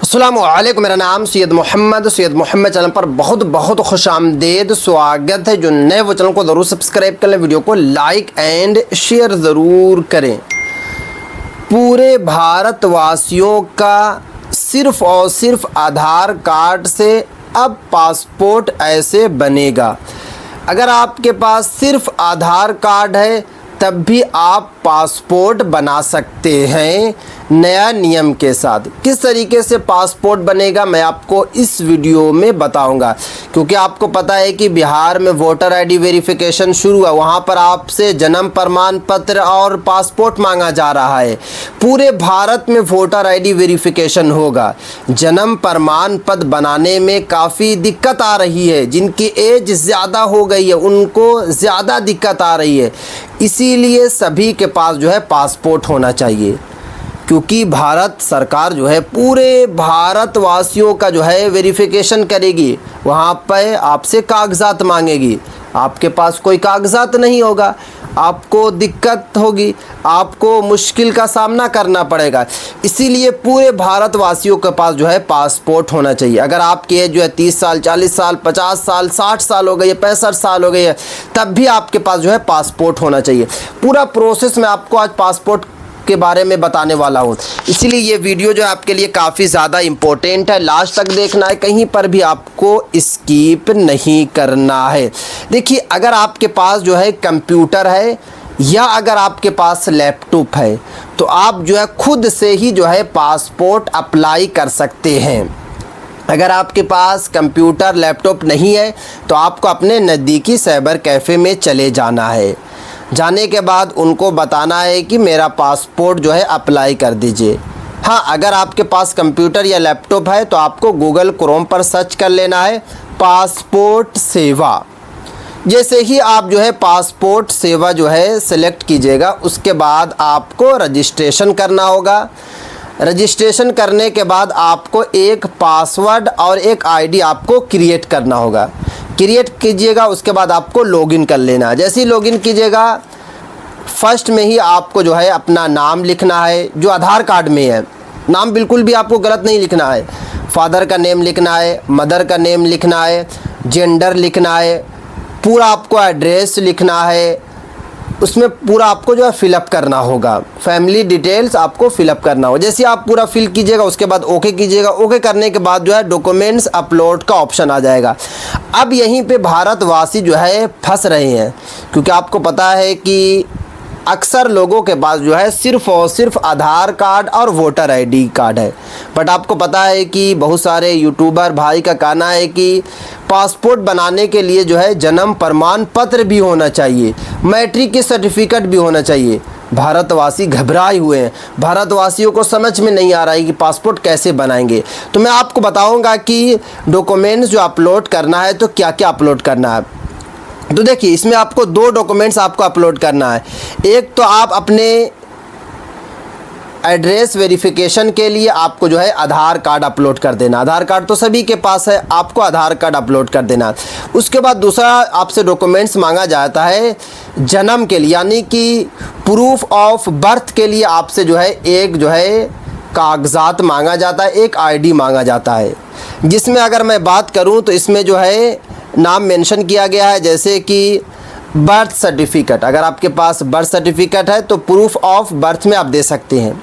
अस्सलामुअलैकुम, मेरा नाम सैयद मोहम्मद चैनल पर बहुत बहुत खुशामदीद स्वागत है। जो नए वो चैनल को ज़रूर सब्सक्राइब कर लें, वीडियो को लाइक एंड शेयर ज़रूर करें। पूरे भारतवासियों का सिर्फ़ और सिर्फ आधार कार्ड से अब पासपोर्ट ऐसे बनेगा। अगर आपके पास सिर्फ आधार कार्ड है तब भी आप पासपोर्ट बना सकते हैं नया नियम के साथ। किस तरीके से पासपोर्ट बनेगा मैं आपको इस वीडियो में बताऊंगा, क्योंकि आपको पता है कि बिहार में वोटर आईडी वेरिफिकेशन शुरू है। वहां पर आपसे जन्म प्रमाण पत्र और पासपोर्ट मांगा जा रहा है। पूरे भारत में वोटर आईडी वेरिफिकेशन होगा। जन्म प्रमाण पत्र बनाने में काफ़ी दिक्कत आ रही है। जिनकी एज ज़्यादा हो गई है उनको ज़्यादा दिक्कत आ रही है। इसीलिए सभी के पास जो है पासपोर्ट होना चाहिए, क्योंकि भारत सरकार जो है पूरे भारतवासियों का जो है वेरिफिकेशन करेगी। वहाँ पर आपसे कागजात मांगेगी। आपके पास कोई कागजात नहीं होगा, आपको दिक्कत होगी, आपको मुश्किल का सामना करना पड़ेगा। इसीलिए पूरे भारतवासियों के पास जो है पासपोर्ट होना चाहिए। अगर आपकी एज जो है 30 साल, 40 साल, 50 साल, 60 साल हो गई है, 65 साल हो गई है, तब भी आपके पास जो है पासपोर्ट होना चाहिए। पूरा प्रोसेस मैं आपको आज पासपोर्ट के बारे में बताने वाला हूँ। इसीलिए ये वीडियो जो है आपके लिए काफ़ी ज़्यादा इम्पोर्टेंट है। लास्ट तक देखना है, कहीं पर भी आपको स्किप नहीं करना है। देखिए, अगर आपके पास जो है कंप्यूटर है या अगर आपके पास लैपटॉप है तो आप जो है खुद से ही जो है पासपोर्ट अप्लाई कर सकते हैं। अगर आपके पास कंप्यूटर लैपटॉप नहीं है तो आपको अपने नज़दीकी साइबर कैफ़े में चले जाना है। जाने के बाद उनको बताना है कि मेरा पासपोर्ट जो है अप्लाई कर दीजिए। हाँ, अगर आपके पास कंप्यूटर या लैपटॉप है तो आपको गूगल क्रोम पर सर्च कर लेना है पासपोर्ट सेवा। जैसे ही आप जो है पासपोर्ट सेवा जो है सेलेक्ट कीजिएगा, उसके बाद आपको रजिस्ट्रेशन करना होगा। रजिस्ट्रेशन करने के बाद आपको एक पासवर्ड और एक आईडी आपको क्रिएट करना होगा। क्रिएट कीजिएगा, उसके बाद आपको लॉगिन कर लेना है। जैसे ही लॉगिन कीजिएगा, फर्स्ट में ही आपको जो है अपना नाम लिखना है जो आधार कार्ड में है। नाम बिल्कुल भी आपको गलत नहीं लिखना है। फादर का नेम लिखना है, मदर का नेम लिखना है, जेंडर लिखना है, पूरा आपको एड्रेस लिखना है। उसमें पूरा आपको जो है फिलअप करना होगा। फैमिली डिटेल्स आपको फिलअप करना होगा। जैसे आप पूरा फिल कीजिएगा, उसके बाद ओके कीजिएगा। ओके करने के बाद जो है डॉक्यूमेंट्स अपलोड का ऑप्शन आ जाएगा। अब यहीं पे भारतवासी जो है फंस रहे हैं, क्योंकि आपको पता है कि अक्सर लोगों के पास जो है सिर्फ़ और सिर्फ आधार कार्ड और वोटर आईडी कार्ड है। बट आपको पता है कि बहुत सारे यूट्यूबर भाई का कहना है कि पासपोर्ट बनाने के लिए जो है जन्म प्रमाण पत्र भी होना चाहिए, मैट्रिक की सर्टिफिकेट भी होना चाहिए। भारतवासी घबराए हुए हैं। भारतवासियों को समझ में नहीं आ रहा है कि पासपोर्ट कैसे बनाएंगे। तो मैं आपको बताऊंगा कि डॉक्यूमेंट्स जो अपलोड करना है तो क्या क्या अपलोड करना है। तो देखिए, इसमें आपको दो डॉक्यूमेंट्स आपको अपलोड करना है। एक तो आप अपने एड्रेस वेरिफिकेशन के लिए आपको जो है आधार कार्ड अपलोड कर देना। आधार कार्ड तो सभी के पास है, आपको आधार कार्ड अपलोड कर देना। उसके बाद दूसरा आपसे डॉक्यूमेंट्स मांगा जाता है जन्म के लिए, यानी कि प्रूफ ऑफ बर्थ के लिए आपसे जो है एक जो है कागजात मांगा जाता है, एक आईडी मांगा जाता है। जिसमें अगर मैं बात करूं तो इसमें जो है नाम मेंशन किया गया है, जैसे कि बर्थ सर्टिफिकेट। अगर आपके पास बर्थ सर्टिफिकेट है तो प्रूफ ऑफ बर्थ में आप दे सकते हैं।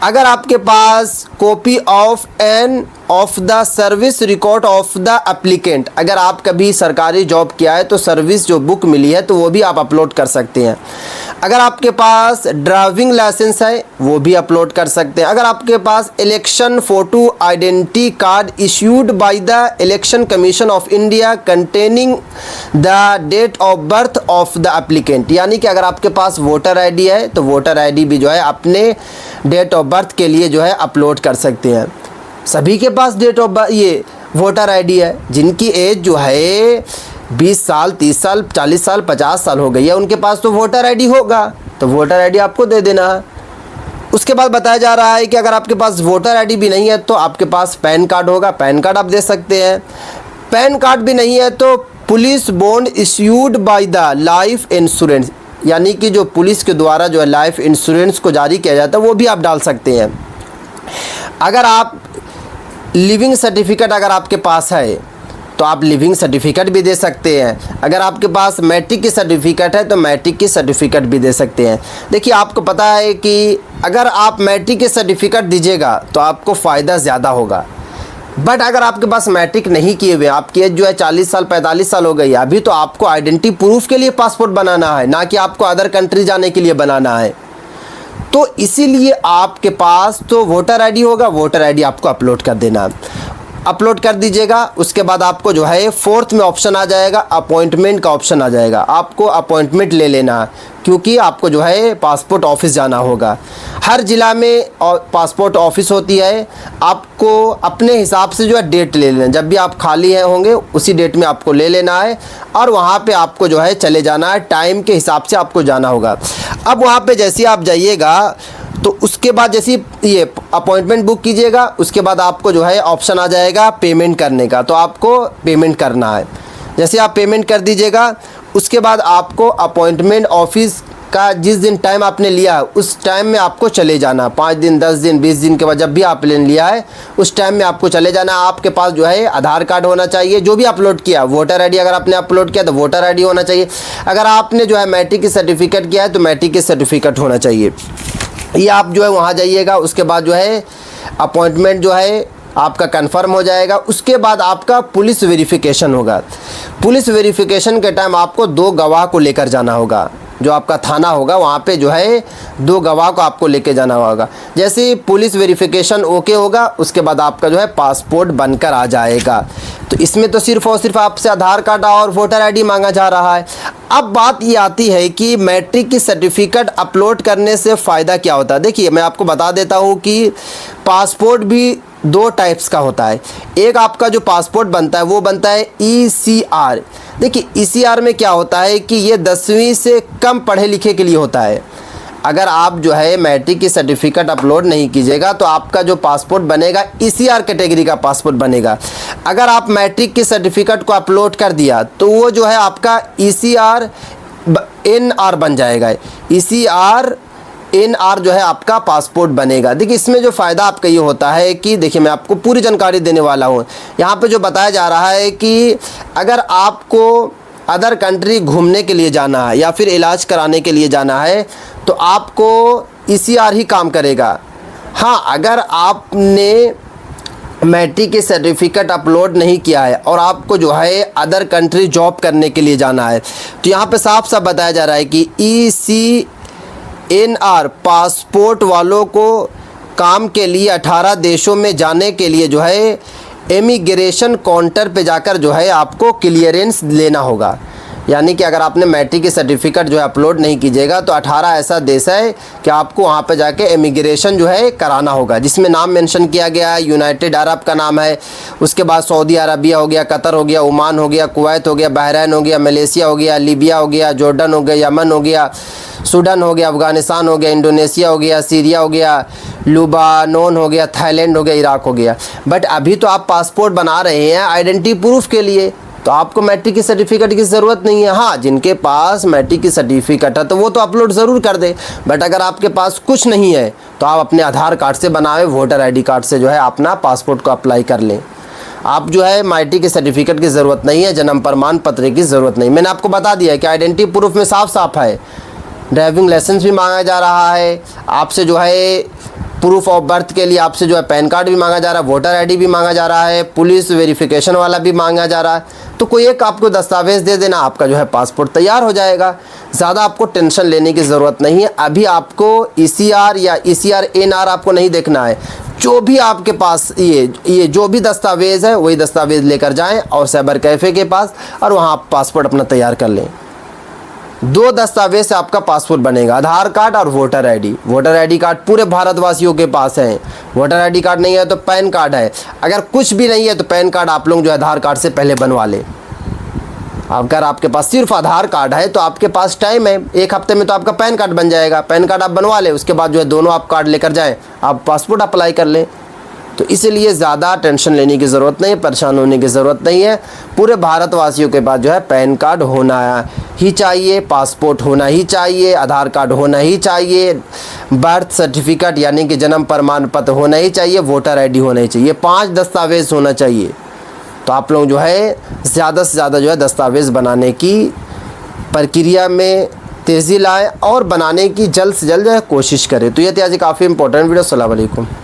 अगर आपके पास copy of the service record of the applicant, अगर आप कभी सरकारी जॉब किया है तो सर्विस जो बुक मिली है तो वो भी आप अपलोड कर सकते हैं। अगर आपके पास ड्राइविंग लाइसेंस है वो भी अपलोड कर सकते हैं। अगर आपके पास election photo identity card issued by the election commission of India containing the date of birth of the applicant, यानी कि अगर आपके पास वोटर आईडी है तो वोटर आईडी भी जो है अपने डेट ऑफ बर्थ के लिए जो है अपलोड कर सकते हैं। सभी के पास डेट ऑफ बर्थ ये वोटर आईडी है। जिनकी एज जो है 20 साल, 30 साल, 40 साल, 50 साल हो गई है, उनके पास तो वोटर आईडी होगा, तो वोटर आईडी आपको दे देना है। उसके बाद बताया जा रहा है कि अगर आपके पास वोटर आईडी भी नहीं है तो आपके पास पैन कार्ड होगा, पैन कार्ड आप दे सकते हैं। पैन कार्ड भी नहीं है तो police bond issued by the life insurance, यानी कि जो पुलिस के द्वारा जो है लाइफ इंश्योरेंस को जारी किया जाता है वो भी आप डाल सकते हैं। अगर आप लिविंग सर्टिफिकेट अगर आपके पास है तो आप लिविंग सर्टिफिकेट भी दे सकते हैं। अगर आपके पास मैट्रिक की सर्टिफिकेट है तो मैट्रिक की सर्टिफिकेट भी दे सकते हैं। देखिए, आपको पता है कि अगर आप मैट्रिक की सर्टिफिकेट दीजिएगा तो आपको फ़ायदा ज़्यादा होगा। बट अगर आपके पास मैट्रिक नहीं किए हुए, आपकी एज जो है 40 साल 45 साल हो गई, अभी तो आपको आइडेंटिटी प्रूफ के लिए पासपोर्ट बनाना है, ना कि आपको अदर कंट्री जाने के लिए बनाना है। तो इसीलिए आपके पास तो वोटर आईडी होगा, वोटर आईडी आपको अपलोड कर देना, अपलोड कर दीजिएगा। उसके बाद आपको जो है 4th में ऑप्शन आ जाएगा, अपॉइंटमेंट का ऑप्शन आ जाएगा। आपको अपॉइंटमेंट ले लेना, क्योंकि आपको जो है पासपोर्ट ऑफिस जाना होगा। हर ज़िला में पासपोर्ट ऑफिस होती है। आपको अपने हिसाब से जो है डेट ले लेना, जब भी आप खाली हैं होंगे उसी डेट में आपको ले लेना है और वहाँ पे आपको जो है चले जाना है। टाइम के हिसाब से आपको जाना होगा। अब वहाँ पे जैसे आप जाइएगा तो उसके बाद जैसे ये अपॉइंटमेंट बुक कीजिएगा, उसके बाद आपको जो है ऑप्शन आ जाएगा पेमेंट करने का। तो आपको पेमेंट करना है। जैसे आप पेमेंट कर दीजिएगा, उसके बाद आपको अपॉइंटमेंट ऑफिस का जिस दिन टाइम आपने लिया उस टाइम में आपको चले जाना। 5 दिन 10 दिन 20 दिन के बाद जब भी आपने लिया है उस टाइम में आपको चले जाना। आपके पास जो है आधार कार्ड होना चाहिए, जो भी अपलोड किया। वोटर आईडी अगर आपने अपलोड किया तो वोटर आईडी होना चाहिए। अगर आपने जो है मैट्रिक की सर्टिफिकेट किया है तो मैट्रिक की सर्टिफिकेट होना चाहिए। ये आप जो है वहाँ जाइएगा, उसके बाद जो है अपॉइंटमेंट जो है आपका कंफर्म हो जाएगा। उसके बाद आपका पुलिस वेरिफिकेशन होगा। पुलिस वेरिफिकेशन के टाइम आपको 2 गवाह को लेकर जाना होगा। जो आपका थाना होगा वहाँ पे जो है 2 गवाह को आपको लेके जाना होगा। जैसे ही पुलिस वेरिफिकेशन ओके होगा, उसके बाद आपका जो है पासपोर्ट बनकर आ जाएगा। तो इसमें तो सिर्फ़ और सिर्फ आपसे आधार कार्ड और वोटर आईडी मांगा जा रहा है। अब बात ये आती है कि मैट्रिक की सर्टिफिकेट अपलोड करने से फ़ायदा क्या होता है। देखिए, मैं आपको बता देता हूँ कि पासपोर्ट भी 2 टाइप्स का होता है। एक आपका जो पासपोर्ट बनता है वो बनता है ECR। देखिए, ECR में क्या होता है कि ये 10वीं से कम पढ़े लिखे के लिए होता है। अगर आप जो है मैट्रिक की सर्टिफिकेट अपलोड नहीं कीजिएगा तो आपका जो पासपोर्ट बनेगा ECR कैटेगरी का पासपोर्ट बनेगा। अगर आप मैट्रिक की सर्टिफिकेट को अपलोड कर दिया तो वो जो है आपका ECR NR बन जाएगा। ECR NR जो है आपका पासपोर्ट बनेगा। देखिए, इसमें जो फ़ायदा आपका ये होता है कि देखिए, मैं आपको पूरी जानकारी देने वाला हूँ। यहाँ पे जो बताया जा रहा है कि अगर आपको अदर कंट्री घूमने के लिए जाना है या फिर इलाज कराने के लिए जाना है तो आपको ECR ही काम करेगा। हाँ, अगर आपने मैट्रिक की सर्टिफिकेट अपलोड नहीं किया है और आपको जो है अदर कंट्री जॉब करने के लिए जाना है तो यहाँ पे साफ साफ बताया जा रहा है कि ECNR पासपोर्ट वालों को काम के लिए 18 देशों में जाने के लिए जो है इमिग्रेशन काउंटर पे जाकर जो है आपको क्लियरेंस लेना होगा। यानी कि अगर आपने मैट्रिक की सर्टिफिकेट जो है अपलोड नहीं कीजिएगा तो 18 ऐसा देश है कि आपको वहाँ पे जाके इमिग्रेशन जो है कराना होगा, जिसमें नाम मेंशन किया गया है। यूनाइटेड अरब का नाम है, उसके बाद सऊदी अरबिया हो गया, कतर हो गया, ओमान हो गया, कुवैत हो गया, बहरीन हो गया, मलेशिया हो गया, लीबिया हो गया, जॉर्डन हो गया, यमन हो गया, सूडान हो गया, अफ़गानिस्तान हो गया, इंडोनेशिया हो गया, सीरिया हो गया, लुबानोन हो गया, थाईलैंड हो गया, इराक हो गया। बट अभी तो आप पासपोर्ट बना रहे हैं आइडेंटिटी प्रूफ के लिए, तो आपको मैट्रिक की सर्टिफिकेट की ज़रूरत नहीं है। हाँ, जिनके पास मैट्रिक की सर्टिफिकेट है तो वो तो अपलोड ज़रूर कर दे। बट अगर आपके पास कुछ नहीं है तो आप अपने आधार कार्ड से बनाए वोटर आईडी कार्ड से जो है अपना पासपोर्ट को अप्लाई कर लें। आप जो है मैट्रिक की सर्टिफिकेट की ज़रूरत नहीं है, जन्म प्रमाण पत्र की ज़रूरत नहीं। मैंने आपको बता दिया है कि आइडेंटिटी प्रूफ में साफ साफ है। ड्राइविंग लाइसेंस भी मांगा जा रहा है आपसे, जो है प्रूफ ऑफ बर्थ के लिए आपसे जो है पैन कार्ड भी मांगा जा रहा है, वोटर आईडी भी मांगा जा रहा है, पुलिस वेरिफिकेशन वाला भी मांगा जा रहा है। तो कोई एक आपको दस्तावेज़ दे देना, आपका जो है पासपोर्ट तैयार हो जाएगा। ज़्यादा आपको टेंशन लेने की ज़रूरत नहीं है। अभी आपको ECR या ECR NR आपको नहीं देखना है। जो भी आपके पास ये जो भी दस्तावेज़ है वही दस्तावेज़ लेकर जाएँ और साइबर कैफ़े के पास और वहाँ आप पासपोर्ट अपना तैयार कर लें। 2 दस्तावेज से आपका पासपोर्ट बनेगा, आधार कार्ड और voter ID. Voter ID card पूरे भारतवासियों के पास है। वोटर आईडी कार्ड नहीं है तो पैन कार्ड है। अगर कुछ भी नहीं है तो पैन कार्ड आप लोग जो है आधार कार्ड से पहले बनवा लें। अगर आपके पास सिर्फ आधार कार्ड है तो आपके पास टाइम है, 1 हफ्ते में तो आपका पैन कार्ड बन जाएगा। पैन कार्ड आप बनवा लें, उसके बाद जो है दोनों आप कार्ड लेकर जाएँ, आप पासपोर्ट अप्लाई कर लें। तो इसलिए ज़्यादा टेंशन लेने की ज़रूरत नहीं है, परेशान होने की ज़रूरत नहीं है। पूरे भारतवासियों के पास जो है पैन कार्ड होना ही चाहिए, पासपोर्ट होना ही चाहिए, आधार कार्ड होना ही चाहिए, बर्थ सर्टिफिकेट यानी कि जन्म प्रमाण पत्र होना ही चाहिए, वोटर आईडी होना ही चाहिए, 5 दस्तावेज़ होना चाहिए। तो आप लोग जो है ज़्यादा से ज़्यादा जो है दस्तावेज़ बनाने की प्रक्रिया में तेज़ी लाएँ और बनाने की जल्द से जल्द कोशिश करें। तो ये थी आज काफ़ी इंपॉर्टेंट वीडियो। अस्सलाम वालेकुम।